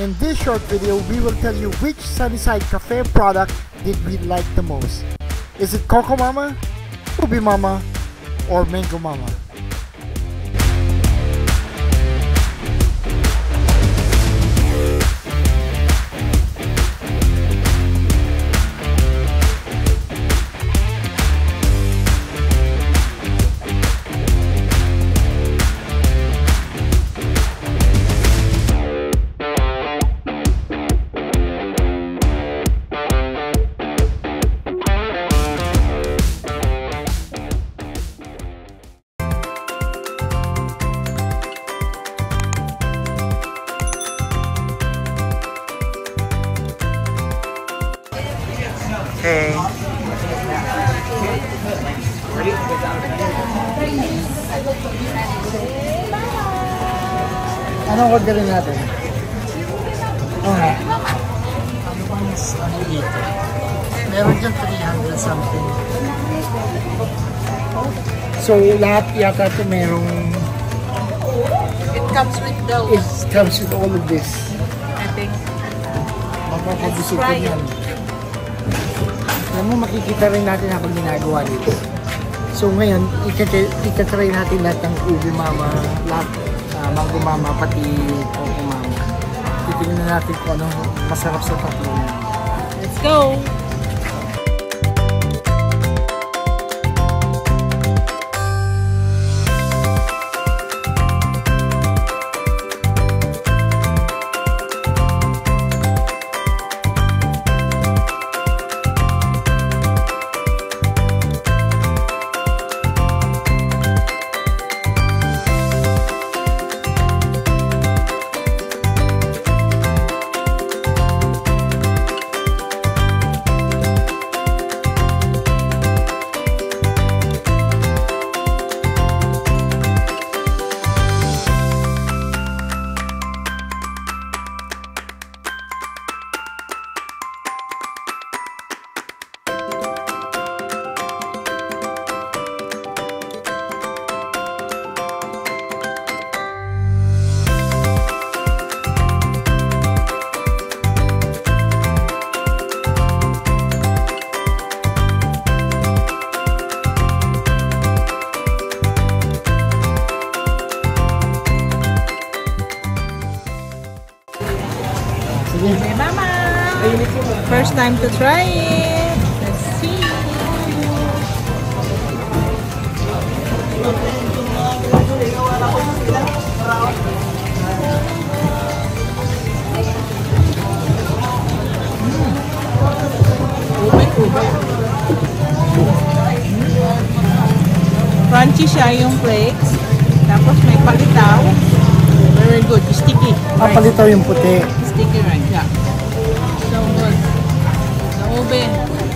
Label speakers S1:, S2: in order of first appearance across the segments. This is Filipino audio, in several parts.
S1: In this short video, we will tell you which Sunnyside Cafe product did we like the most. Is it Coco Mama, Ubi Mama, or Mango Mama?
S2: Okay.
S1: Anong orderin natin? Okay.
S3: Ano ba mas ano dito?
S1: Meron dyan 300 something.
S3: So lahat yata ito merong...
S4: It comes with those.
S3: It comes with all of this.
S4: I think.
S3: Mapapabusog ko yan. Alam mo, makikita rin natin habang ginagawa dito. So ngayon, itatry natin lahat ng Ubi Mama, lahat, Mango Mama, pati Coco Mama. Titingnan natin kung ano masarap sa tatlo.
S4: Let's go! Hey Mama! First time to try it. Let's see. Crunchy siya yung flakes. Tapos may palitaw. Very good. Sticky.
S1: Papalitaw yung puti.
S4: Sticky rice, yeah. So good. The ube,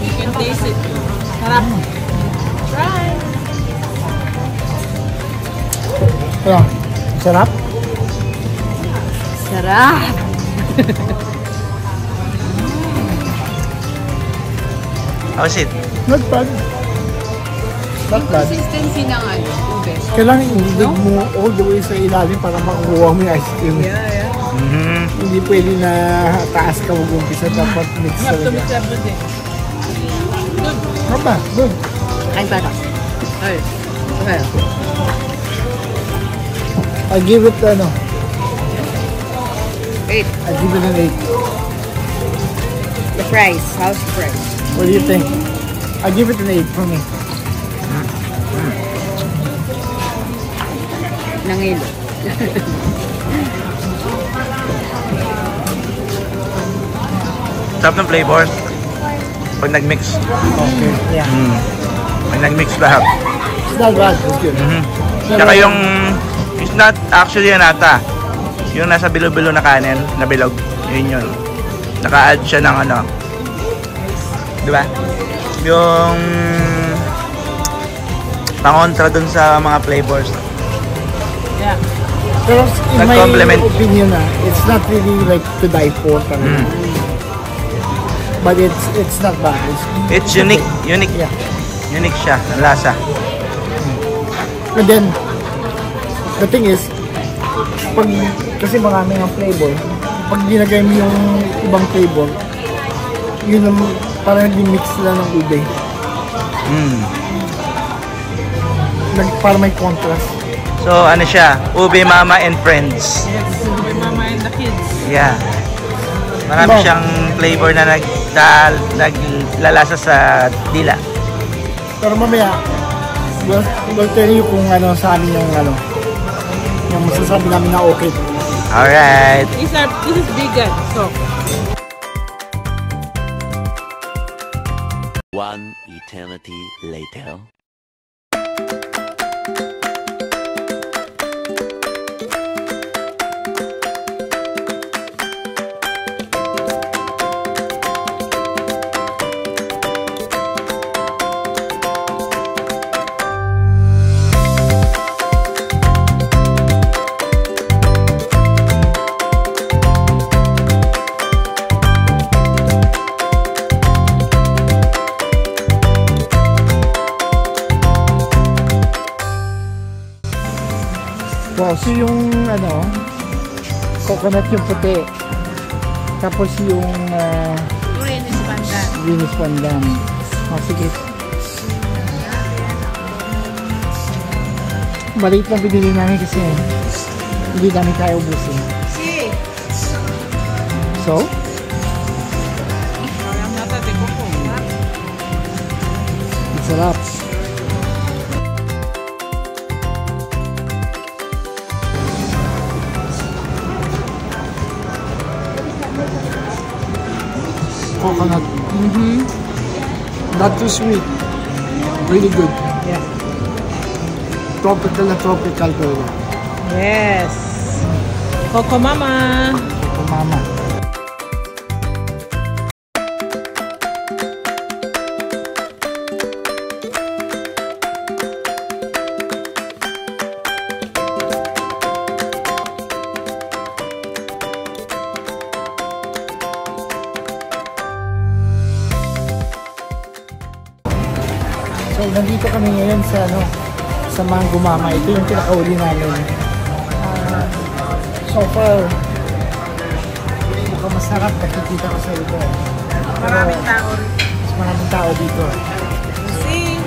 S4: you can taste it. Sarap. Try.
S1: Ayan, sarap.
S4: Sarap.
S2: How's it?
S1: Not bad. Not bad.
S4: Consistency ng ube.
S1: Kailangan i-dig mo all the way sa ilalim para makuha mo yung ice cream.
S4: Yeah.
S1: Hindi pwede na taas ka mag-umpisa, dapat mix talaga.
S4: Good.
S1: Haba, good.
S4: Ay, bata. Ay. Okay.
S1: I give it,
S4: 8.
S1: I give it an 8.
S4: The price. How's the price?
S1: What do you think? I give it an 8 for me.
S4: Nangilo.
S2: Sarap ng flavors. Pag nag-mix.
S1: Okay, yeah.
S2: Pag nag-mix lahat.
S1: It's not bad, it's good.
S2: Tsaka yung, it's not actually yan ata. Yung nasa bilo-bilo na kanin, na bilog. Yun. Naka-add siya ng ano. Diba? Yung pangontra dun sa mga flavors.
S4: Yeah.
S1: Pero in my opinion, it's not really like to die for. But it's not bad.
S2: It's unique.
S1: Yeah.
S2: Unique siya, ang lasa.
S1: And then, the thing is, pag kasi marami ng flavor,
S3: pag ginagay mo yung ibang flavor, yun ang parang mix sila ng ube. Para may contrast.
S2: So, ano siya? Ube Mama and Friends.
S4: Yes, ube mama and the kids.
S2: Yeah. Marami
S3: Diba?
S2: siyang flavor na naglalasa sa dila.
S3: Pero mamaya, we'll tell you kung ano sa amin yung masasabi namin na okay.
S2: Alright.
S4: This is vegan, so.
S5: One eternity later.
S3: Wow, so yung coconut yung puti. Tapos yung
S4: Green is pandan.
S3: green is pandan. Oh, sige. Maliit lang binili namin kasi hindi namin kaya ubusin.
S4: Si.
S3: So,
S4: Parang nata de coco.
S3: sarap. Coconut. Not too sweet. Really good.
S4: Yeah.
S3: Tropical na tropical talaga.
S4: Yes. Coco Mama.
S3: Ito mama. So, nandito kami ngayon sa Mango Mama. Ito yung pinakauli namin. So far, mukhang masarap. Nakikita ko sa ito.
S4: Maraming tao rin.
S3: Mas maraming tao dito.
S4: Si.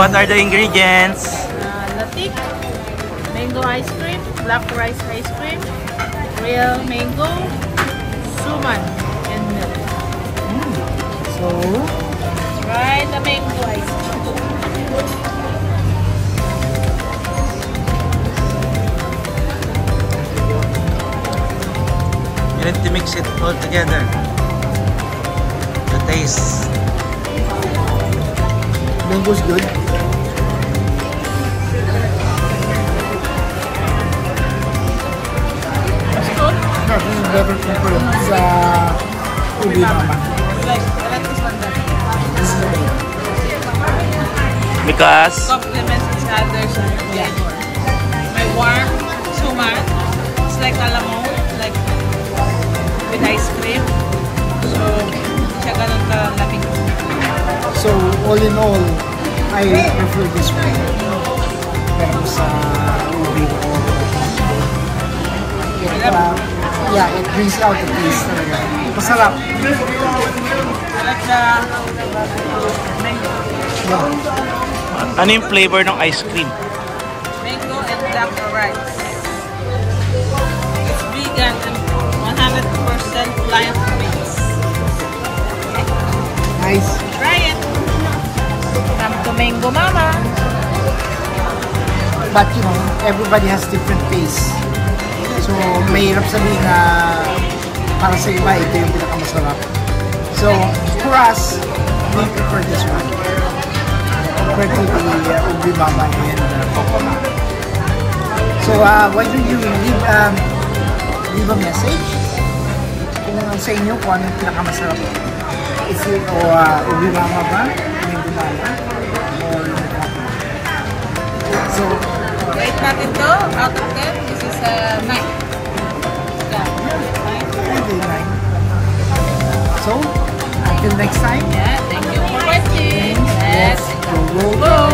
S2: what are the ingredients?
S4: Latik, mango ice cream, black rice ice cream, real mango, suman, and milk.
S3: So,
S4: Try the mango ice cream.
S2: You need to mix it all together. The taste.
S3: mango's good.
S4: It's good.
S3: This is better compared sa ubi mama.
S4: I like this one better.
S3: This is okay.
S2: Because
S4: Complements each other's flavor. My warm suman. It's like alamon, like with ice cream. So, siya ganun kalamig.
S3: So, all in all, I prefer this one. Pero sa ubi ko. Yeah, it brings out the taste talaga. Masarap.
S4: I like the mango.
S3: Yeah.
S2: ano yung flavor ng ice cream?
S4: Mango and black rice. It's vegan and 100% plant-based.
S3: Nice.
S4: Try it. Come to Mango Mama.
S3: But you know, everybody has different taste. So, mahirap sabihin na para sa iba, ito yung pinakamasarap. So, for us, we prefer this one. Compared to the ubi mama and coconut. So, why don't you leave a message kung sa inyo kung ano yung pinakamasarap. Is it ubi mama ba? Mango mama? Or coconut? So,
S4: Rate natin to. Out of 10, this is a 9. Yeah.
S3: 9. So, until next time.
S4: Yeah, thank you for watching. Let's
S3: Go, go,
S4: go!